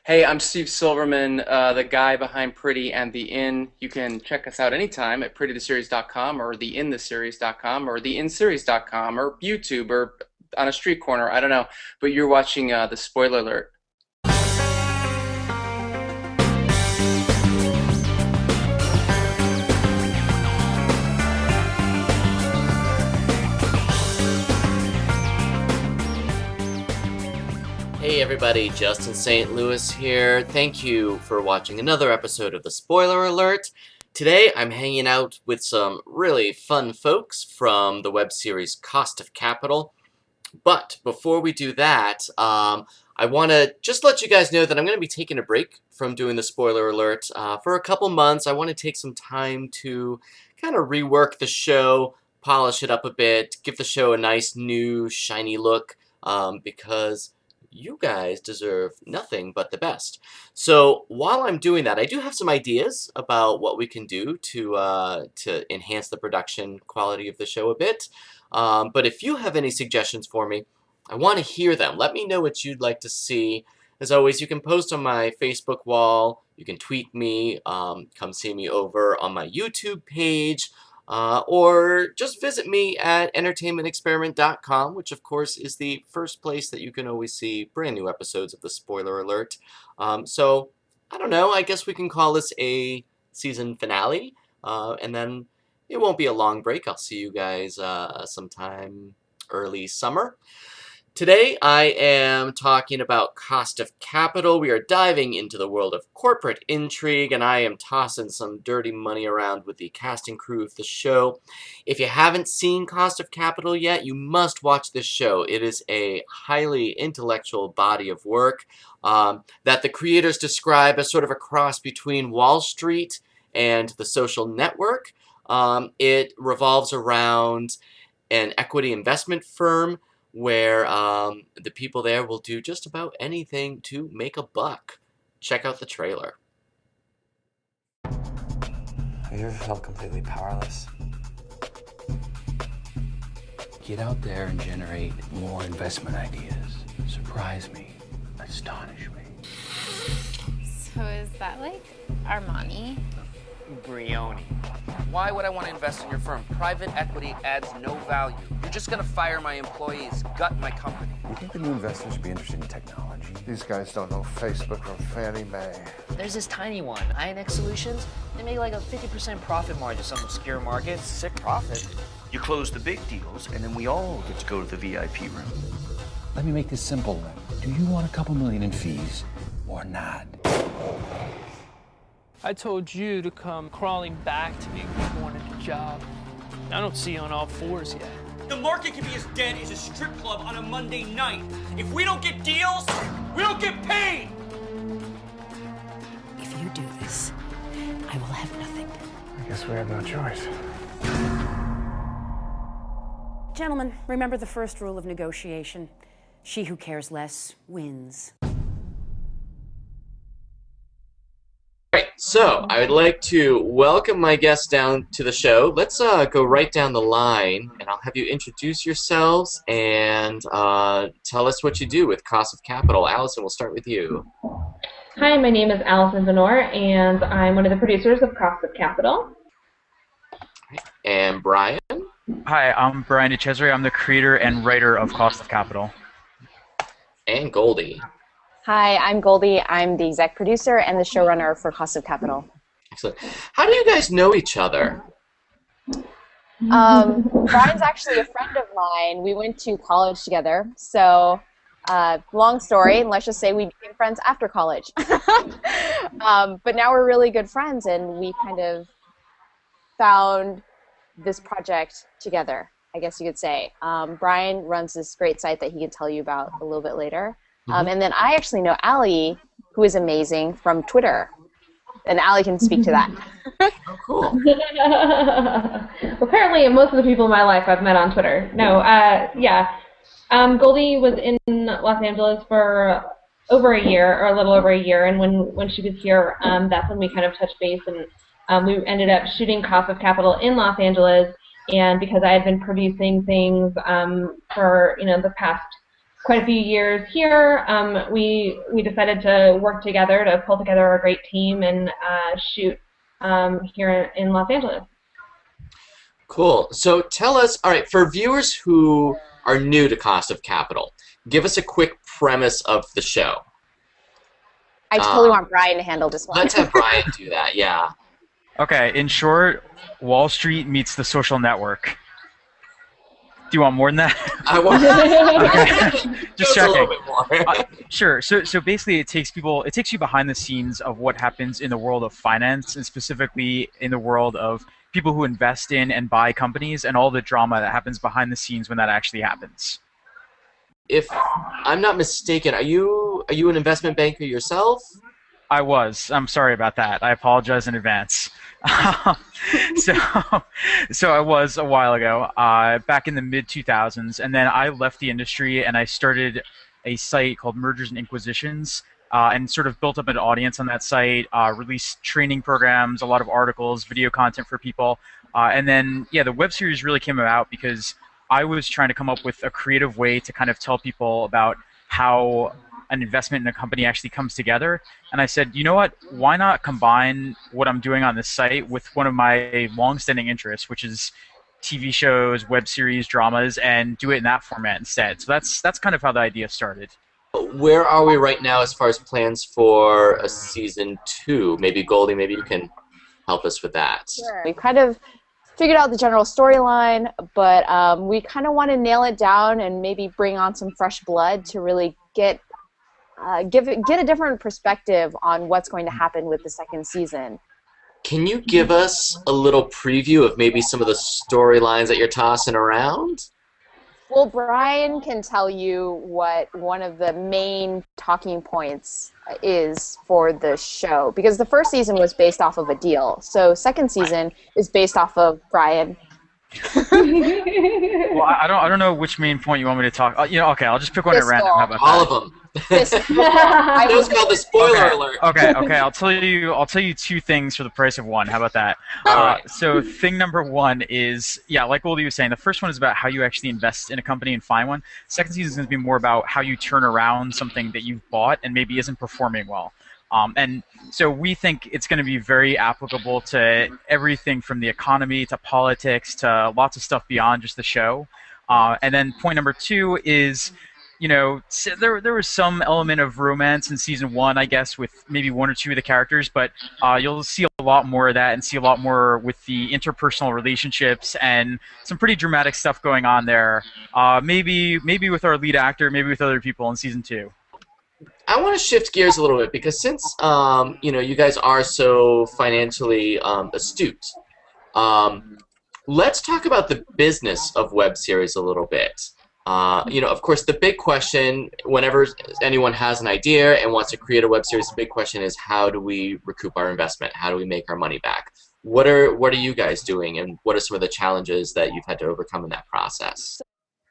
Hey, I'm Steve Silverman, the guy behind Pretty and The Inn. You can check us out anytime at prettytheseries.com or theintheseries.com or theinseries.com or YouTube or on a street corner. I don't know. But you're watching the spoiler alert. Hey everybody, Justin St. Louis here. Thank you for watching another episode of the Spoiler Alert. Today I'm hanging out with some really fun folks from the web series Cost of Capital. But before we do that, I want to just let you guys know that I'm going to be taking a break from doing the Spoiler Alert for a couple months. I want to take some time to kind of rework the show, polish it up a bit, give the show a nice new shiny look, because you guys deserve nothing but the best. So while I'm doing that, I do have some ideas about what we can do to enhance the production quality of the show a bit. But if you have any suggestions for me, I want to hear them. Let me know what you'd like to see. As always, you can post on my Facebook wall. You can tweet me. Come see me over on my YouTube page. Or just visit me at entertainmentexperiment.com, which of course is the first place that you can always see brand new episodes of the Spoiler Alert. So, I don't know, I guess we can call this a season finale, and then it won't be a long break. I'll see you guys sometime early summer. Today I am talking about Cost of Capital. We are diving into the world of corporate intrigue, and I am tossing some dirty money around with the cast and crew of the show. If you haven't seen Cost of Capital yet, you must watch this show. It is a highly intellectual body of work that the creators describe as sort of a cross between Wall Street and The Social Network. It revolves around an equity investment firm where the people there will do just about anything to make a buck. Check out the trailer. Have you ever felt completely powerless? Get out there and generate more investment ideas. Surprise me. Astonish me. So is that like Armani? Brioni. Why would I want to invest in your firm? Private equity adds no value. You're just going to fire my employees, gut my company. You think the new investors should be interested in technology? These guys don't know Facebook from Fannie Mae. There's this tiny one, INX Solutions. They make like a 50% profit margin, some obscure market. Sick profit. You close the big deals, and then we all get to go to the VIP room. Let me make this simple then. Do you want a couple million in fees or not? I told you to come crawling back to me when you wanted a job. I don't see you on all fours yet. The market can be as dead as a strip club on a Monday night. If we don't get deals, we don't get paid! If you do this, I will have nothing. I guess we have no choice. Gentlemen, remember the first rule of negotiation. She who cares less wins. Right, so I would like to welcome my guests down to the show. Let's go right down the line, and I'll have you introduce yourselves and tell us what you do with Cost of Capital. Allison, we'll start with you. Hi, my name is Allison Venor, and I'm one of the producers of Cost of Capital. And Brian? Hi, I'm Brian DeCesare. I'm the creator and writer of Cost of Capital. And Goldie. Hi, I'm Goldie. I'm the exec producer and the showrunner for Cost of Capital. Excellent. How do you guys know each other? Brian's actually a friend of mine. We went to college together. So, long story, and let's just say we became friends after college. But now we're really good friends, and we kind of found this project together, I guess you could say. Brian runs this great site that he can tell you about a little bit later. And then I actually know Allie, who is amazing, from Twitter. And Allie can speak to that. Oh, cool. Apparently, most of the people in my life I've met on Twitter. No, yeah. Goldie was in Los Angeles for over a year, or a little over a year, and when she was here, that's when we kind of touched base, and we ended up shooting Cost of Capital in Los Angeles, and because I had been producing things for, the past quite a few years here, we decided to work together to pull together a great team and shoot here in Los Angeles. Cool. So tell us, all right, for viewers who are new to Cost of Capital, give us a quick premise of the show. I totally want Brian to handle this one. Let's have Brian do that, yeah. Okay, in short, Wall Street meets the social network. Do you want more than that? I want okay. Just a checking. little bit more. Sure. So basically, it takes you behind the scenes of what happens in the world of finance, and specifically in the world of people who invest in and buy companies, and all the drama that happens behind the scenes when that actually happens. If I'm not mistaken, are you an investment banker yourself? I was. I'm sorry about that. I apologize in advance. So I was a while ago, back in the mid-2000s, and then I left the industry and I started a site called Mergers and Inquisitions, and sort of built up an audience on that site, released training programs, a lot of articles, video content for people, and then, yeah, the web series really came about because I was trying to come up with a creative way to kind of tell people about how an investment in a company actually comes together. And I said, you know what, why not combine what I'm doing on this site with one of my long-standing interests, which is TV shows, web series, dramas, and do it in that format instead. So that's kind of how the idea started. Where are we right now as far as plans for a season 2? Maybe Goldie, maybe you can help us with that. Sure. We've kind of figured out the general storyline, but we kind of want to nail it down and maybe bring on some fresh blood to really get a different perspective on what's going to happen with the second season. Can you give us a little preview of maybe some of the storylines that you're tossing around? Well, Brian can tell you what one of the main talking points is for the show, because the first season was based off of a deal. So second season is based off of Brian. Well, I don't know which main point you want me to talk. Okay, I'll just pick one at random. How about all that? of them. That was called the spoiler alert. Okay. I'll tell you two things for the price of one. How about that? So thing number one is, yeah, like Goldie was saying, the first one is about how you actually invest in a company and find one. Second season is going to be more about how you turn around something that you've bought and maybe isn't performing well. And so we think it's going to be very applicable to everything from the economy to politics to lots of stuff beyond just the show. And then point number two is, there was some element of romance in season 1, I guess, with maybe one or two of the characters, but you'll see a lot more of that and see a lot more with the interpersonal relationships and some pretty dramatic stuff going on there. Maybe with our lead actor, maybe with other people in season 2. I want to shift gears a little bit because since you guys are so financially astute, let's talk about the business of web series a little bit. Of course, the big question whenever anyone has an idea and wants to create a web series, the big question is how do we recoup our investment? How do we make our money back? What are you guys doing, and what are some of the challenges that you've had to overcome in that process?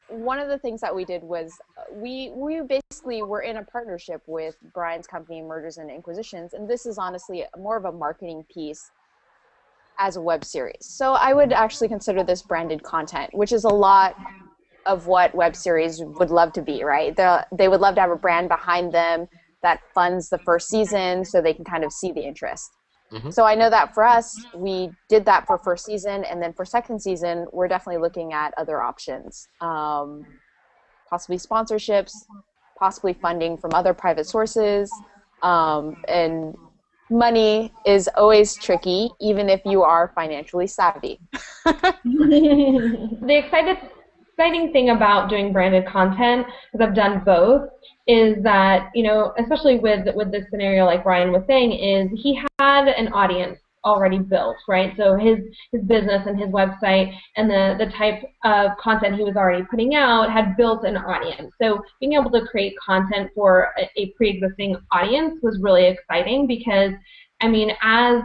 One of the things that we did was we basically were in a partnership with Brian's company, Mergers and Inquisitions, and this is honestly more of a marketing piece as a web series. So I would actually consider this branded content, which is a lot of what web series would love to be, right? They would love to have a brand behind them that funds the first season so they can kind of see the interest. Mm-hmm. So I know that for us, we did that for first season, and then for second season, we're definitely looking at other options. Possibly sponsorships, possibly funding from other private sources, and money is always tricky, even if you are financially savvy. The exciting thing about doing branded content, because I've done both, is that, especially with this scenario like Brian was saying, is he had an audience already built, right? So his business and his website and the type of content he was already putting out had built an audience. So being able to create content for a pre-existing audience was really exciting because, as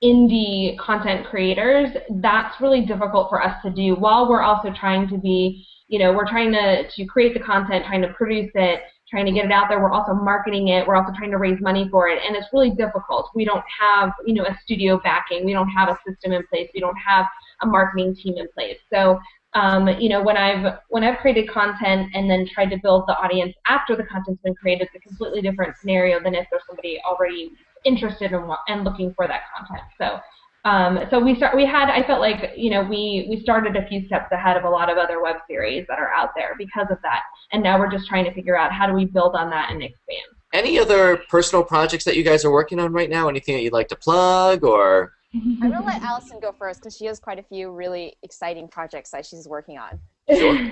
indie content creators, that's really difficult for us to do while we're also trying to be, we're trying to create the content, trying to produce it, trying to get it out there. We're also marketing it. We're also trying to raise money for it, and it's really difficult. We don't have, a studio backing. We don't have a system in place. We don't have a marketing team in place. So You know, when I've created content and then tried to build the audience after the content's been created, it's a completely different scenario than if there's somebody already interested in and looking for that content. So. I felt like, you know, we started a few steps ahead of a lot of other web series that are out there because of that, and now we're just trying to figure out how do we build on that and expand. Any other personal projects that you guys are working on right now? Anything that you'd like to plug, or? I'm gonna let Allison go first because she has quite a few really exciting projects that she's working on. Sure.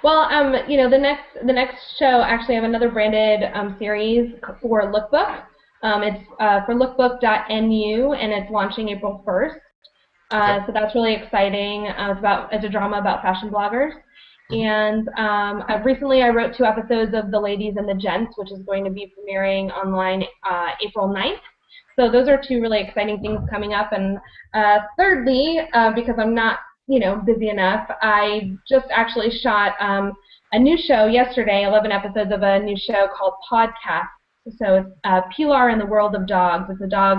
Well, you know, the next show, actually, I have another branded series for Lookbook. It's for lookbook.nu, and it's launching April 1st. So that's really exciting. It's a drama about fashion bloggers. And recently I wrote 2 episodes of The Ladies and the Gents, which is going to be premiering online April 9th. So those are 2 really exciting things coming up. And thirdly, because I'm not, you know, busy enough, I just actually shot a new show yesterday, 11 episodes of a new show called Podcast. So it's Pilar in the World of Dogs. It's a dog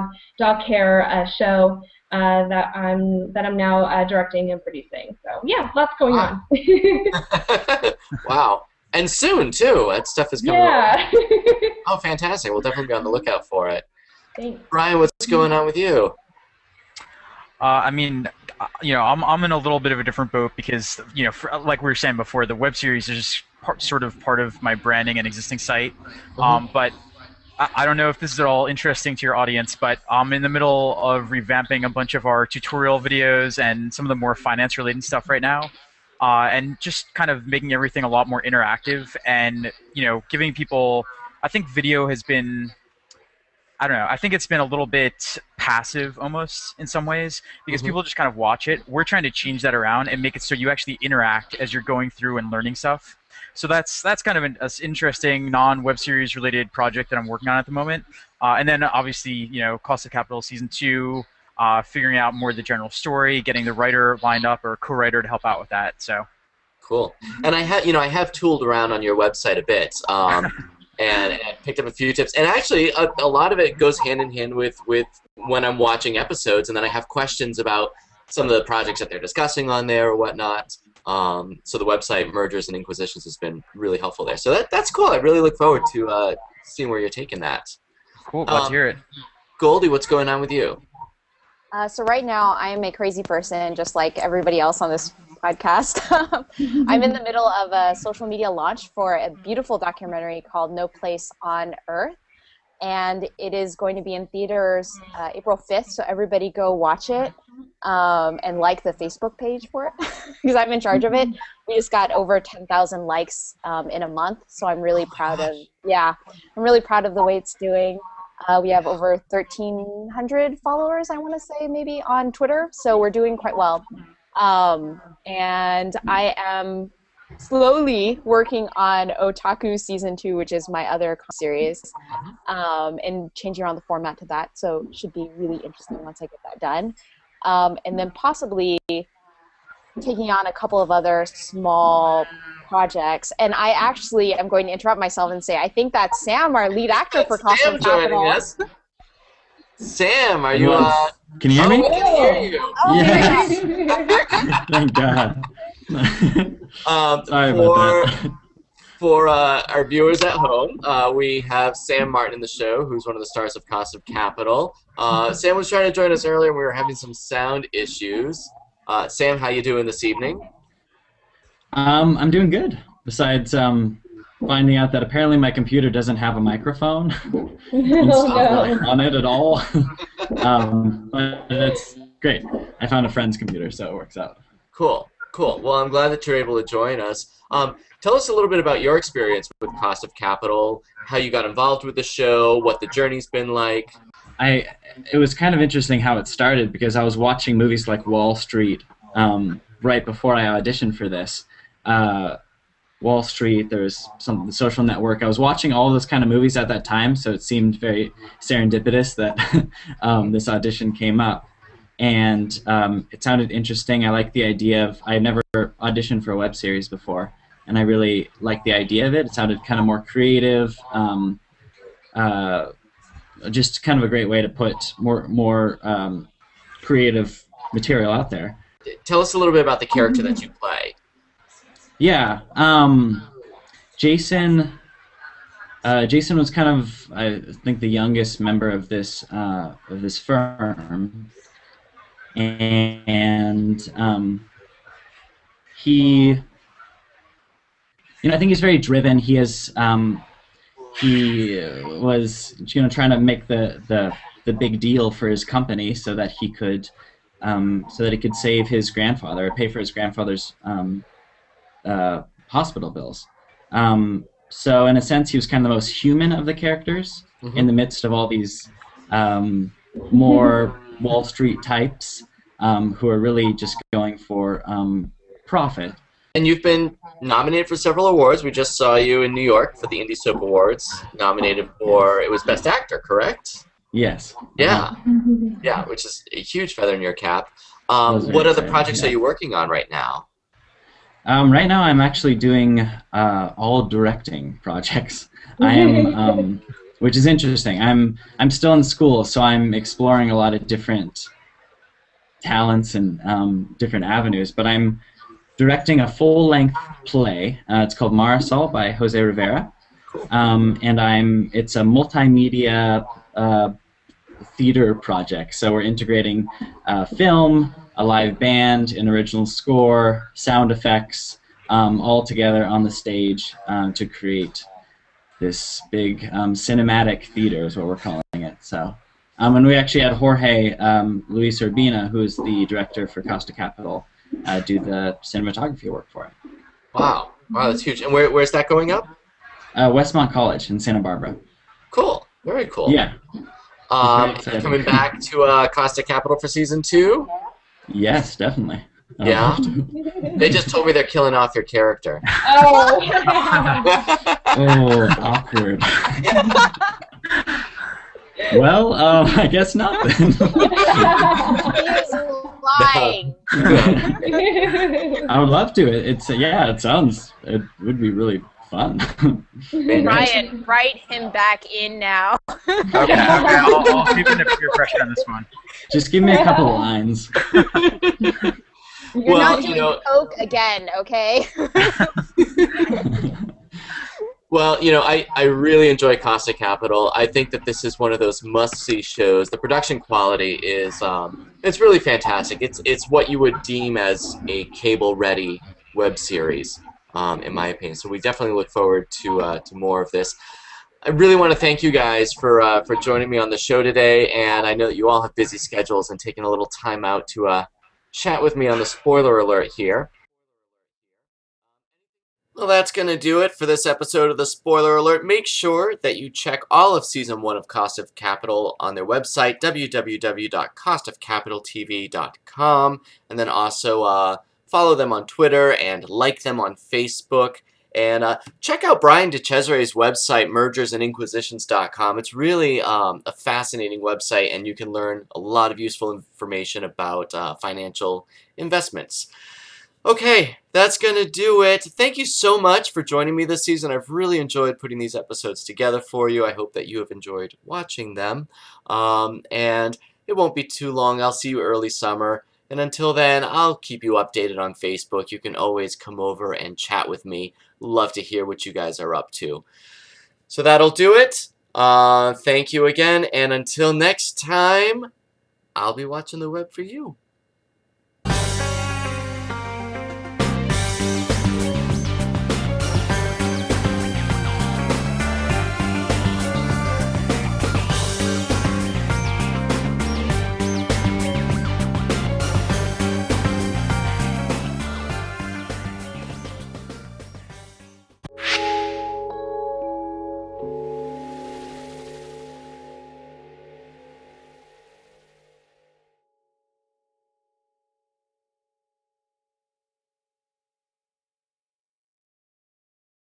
care show that I'm now directing and producing. So yeah, lots going on. Wow. And soon too. That stuff is coming. Yeah. Oh, fantastic. We'll definitely be on the lookout for it. Thanks. Brian, what's going on with you? I mean, you know, I'm in a little bit of a different boat because, you know, like we were saying before, the web series is just sort of part of my branding and existing site. But I don't know if this is at all interesting to your audience, but I'm in the middle of revamping a bunch of our tutorial videos and some of the more finance-related stuff right now, and just kind of making everything a lot more interactive and, you know, giving people. I think video has been, I don't know, I think it's been a little bit passive almost in some ways because people just kind of watch it. We're trying to change that around and make it so you actually interact as you're going through and learning stuff. So that's kind of an interesting non-web series related project that I'm working on at the moment. And then obviously, you know, Cost of Capital Season 2, figuring out more of the general story, getting the writer lined up or co-writer to help out with that. So cool. And I have tooled around on your website a bit. And I picked up a few tips. And actually, a lot of it goes hand in hand with when I'm watching episodes, and then I have questions about some of the projects that they're discussing on there or whatnot. So the website Mergers and Inquisitions has been really helpful there. So that's cool. I really look forward to seeing where you're taking that. Cool. Glad to hear it. Goldie, what's going on with you? So right now, I am a crazy person, just like everybody else on this podcast. I'm in the middle of a social media launch for a beautiful documentary called No Place on Earth. And it is going to be in theaters April 5th, so everybody go watch it and like the Facebook page for it because I'm in charge of it. We just got over 10,000 likes in a month, so I'm really proud of. Yeah, I'm really proud of the way it's doing. We have over 1,300 followers, I want to say, maybe on Twitter, so we're doing quite well. And I am slowly working on Otaku Season 2, which is my other series, and changing around the format to that, so it should be really interesting once I get that done. And then possibly taking on a couple of other small projects. And I actually am going to interrupt myself and say, I think that's Sam, our lead actor for Cost of Capital. Sam, are you Can you hear me? We can hear you. Yes. Thank God. Sorry about that. For our viewers at home, we have Sam Martin in the show, who's one of the stars of Cost of Capital. Sam was trying to join us earlier, and we were having some sound issues. Sam, how you doing this evening? I'm doing good. Besides finding out that apparently my computer doesn't have a microphone installed on it at all. But that's great. I found a friend's computer, so it works out. Cool. Well, I'm glad that you're able to join us. Tell us a little bit about your experience with Cost of Capital, how you got involved with the show, what the journey's been like. It was kind of interesting how it started because I was watching movies like Wall Street right before I auditioned for this. Wall Street, there's The Social Network. I was watching all those kind of movies at that time, so it seemed very serendipitous that this audition came up. And it sounded interesting. I liked the idea of, I had never auditioned for a web series before, and I really liked the idea of it. It sounded kind of more creative, just kind of a great way to put more creative material out there. tell us a little bit about the character that you play. Yeah, Jason. Jason was kind of, I think, the youngest member of this firm, and he, I think he's very driven. He was, trying to make the big deal for his company so that he could save his grandfather, or pay for his grandfather's hospital bills. So in a sense, he was kind of the most human of the characters in the midst of all these more Wall Street types who are really just going for profit. And you've been nominated for several awards. We just saw you in New York for the Indie Soap Awards, nominated for, it was Best Actor, correct? Yes. Yeah. Yeah, which is a huge feather in your cap. What other projects are you working on right now? Right now, I'm actually doing all directing projects. I am, which is interesting. I'm still in school, so I'm exploring a lot of different talents and different avenues. But I'm directing a full-length play. It's called Marisol by Jose Rivera, and it's a multimedia theater project. So we're integrating film, a live band, an original score, sound effects, all together on the stage to create this big cinematic theater is what we're calling it. So, and we actually had Jorge Luis Urbina, who is the director for Costa Capital, do the cinematography work for it. Wow, that's huge. And where's that going up? Westmont College in Santa Barbara. Cool, very cool. Yeah. Coming back to Costa Capital for season 2? Yes, definitely. Yeah? They just told me they're killing off your character. Oh. Oh, awkward. Well, I guess not then. He's lying. I would love to. It would be really fun. Ryan, write him back in now. Okay, I'll keep in the peer pressure on this one. Just give me a couple of lines. You're not doing coke again, okay? Well, I really enjoy Costa Capital. I think that this is one of those must-see shows. The production quality is it's really fantastic. It's what you would deem as a cable-ready web series, in my opinion. So we definitely look forward to more of this. I really want to thank you guys for joining me on the show today, and I know that you all have busy schedules and taking a little time out to chat with me on the spoiler alert here. Well, that's going to do it for this episode of the Spoiler Alert. Make sure that you check all of Season 1 of Cost of Capital on their website, www.costofcapitaltv.com, and then also follow them on Twitter and like them on Facebook. And check out Brian DeCesare's website, mergersandinquisitions.com. It's really a fascinating website, and you can learn a lot of useful information about financial investments. Okay, that's going to do it. Thank you so much for joining me this season. I've really enjoyed putting these episodes together for you. I hope that you have enjoyed watching them. And it won't be too long. I'll see you early summer. And until then, I'll keep you updated on Facebook. You can always come over and chat with me. Love to hear what you guys are up to. So that'll do it. Thank you again. And until next time, I'll be watching the web for you.